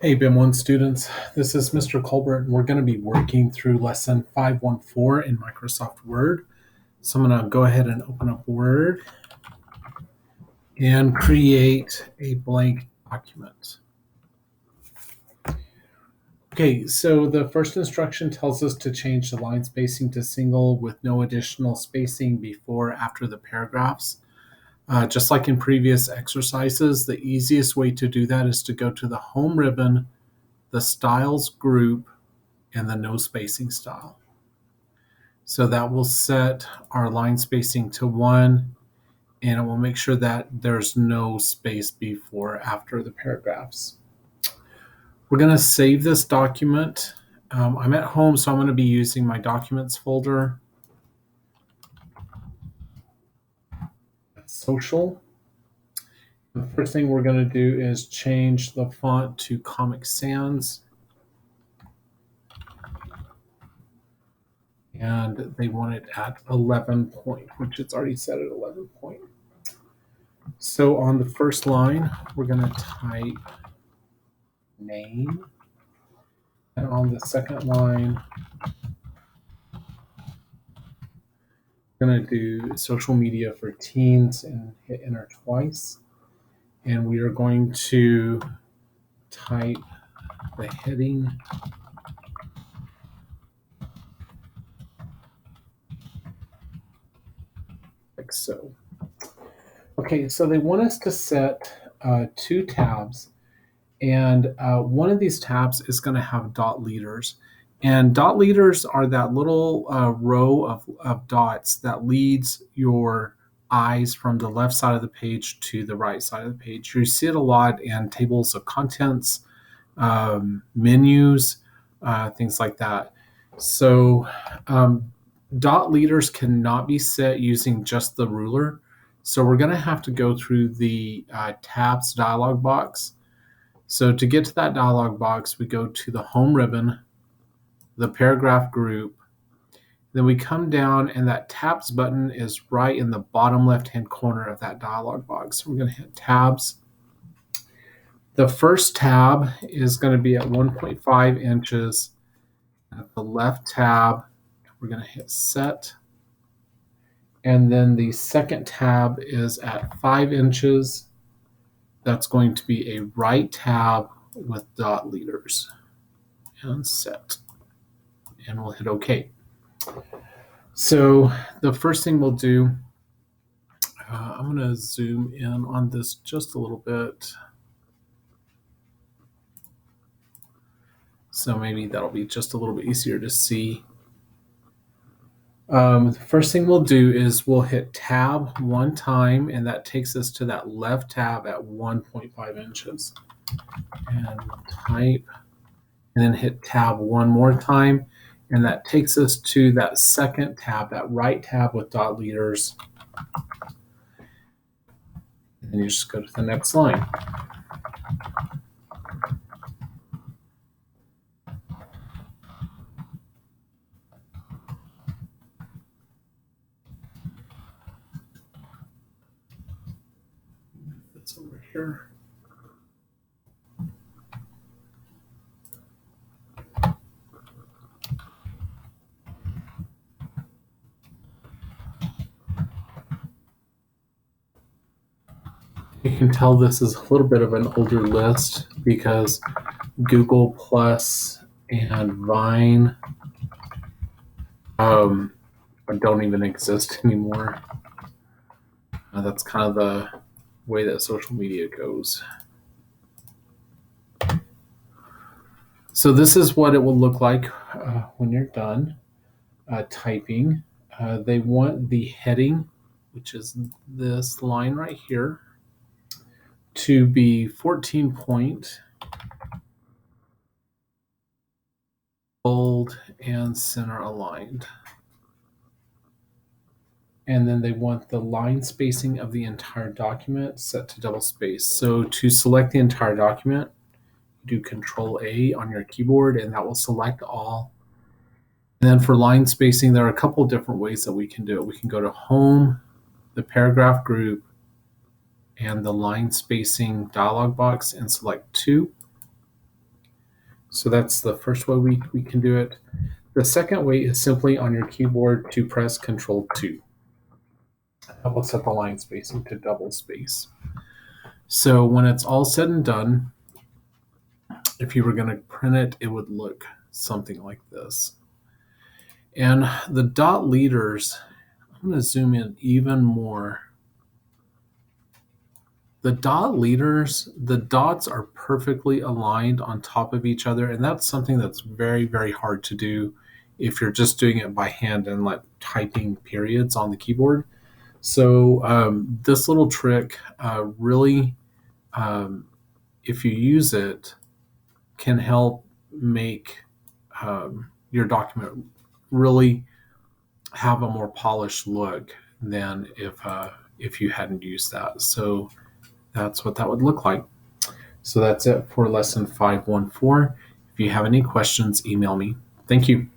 Hey, BIM 1 students, this is Mr. Colbert, and we're going to be working through lesson 514 in Microsoft Word. So I'm going to go ahead and open up Word and create a blank document. Okay, so the first instruction tells us to change the line spacing to single with no additional spacing before or after the paragraphs. Just like in previous exercises, the easiest way to do that is to go to the Home ribbon, the Styles group, and the no spacing style. So that will set our line spacing to 1, and it will make sure that there's no space before or after the paragraphs. We're going to save this document. I'm at home, so I'm going to be using my Documents folder. Social. The first thing we're going to do is change the font to Comic Sans. And they want it at 11 point, which it's already set at 11 point. So on the first line, we're going to type name. And on the second line, we're going to do social media for teens and hit enter twice. And we are going to type the heading like so. Okay, so they want us to set 2 tabs. And one of these tabs is going to have dot leaders. And dot leaders are that little row of dots that leads your eyes from the left side of the page to the right side of the page. You see it a lot in tables of contents, menus, things like that. So dot leaders cannot be set using just the ruler. So we're going to have to go through the tabs dialog box. So to get to that dialog box, we go to the Home ribbon, the Paragraph group, then we come down and that Tabs button is right in the bottom left-hand corner of that dialog box. So we're going to hit Tabs. The first tab is going to be at 1.5 inches. At the left tab, we're going to hit Set. And then the second tab is at 5 inches. That's going to be a right tab with dot leaders. And set. And we'll hit OK. So the first thing we'll do, I'm going to zoom in on this just a little bit. So maybe that'll be just a little bit easier to see. The first thing we'll do is we'll hit tab 1 time, and that takes us to that left tab at 1.5 inches. And type, and then hit tab 1 more time, and that takes us to that second tab, that right tab with dot leaders. And then you just go to the next line. That's over here. You can tell this is a little bit of an older list because Google Plus and Vine don't even exist anymore. That's kind of the way that social media goes. So this is what it will look like when you're done typing. They want the heading, which is this line right here, to be 14 point, bold, and center aligned. And then they want the line spacing of the entire document set to double space. So to select the entire document, do Control A on your keyboard, and that will select all. And then for line spacing, there are a couple different ways that we can do it. We can go to Home, the Paragraph group, and the line spacing dialog box and select 2. So that's the first way we can do it. The second way is simply on your keyboard to press Control 2. That will set the line spacing to double space. So when it's all said and done, if you were going to print it, it would look something like this. And the dot leaders, I'm going to zoom in even more. The dot leaders, the dots are perfectly aligned on top of each other, and that's something that's very, very hard to do if you're just doing it by hand and like typing periods on the keyboard. So this little trick really, if you use it, can help make your document really have a more polished look than if you hadn't used that. So that's what that would look like. So that's it for lesson 514. If you have any questions, email me. Thank you.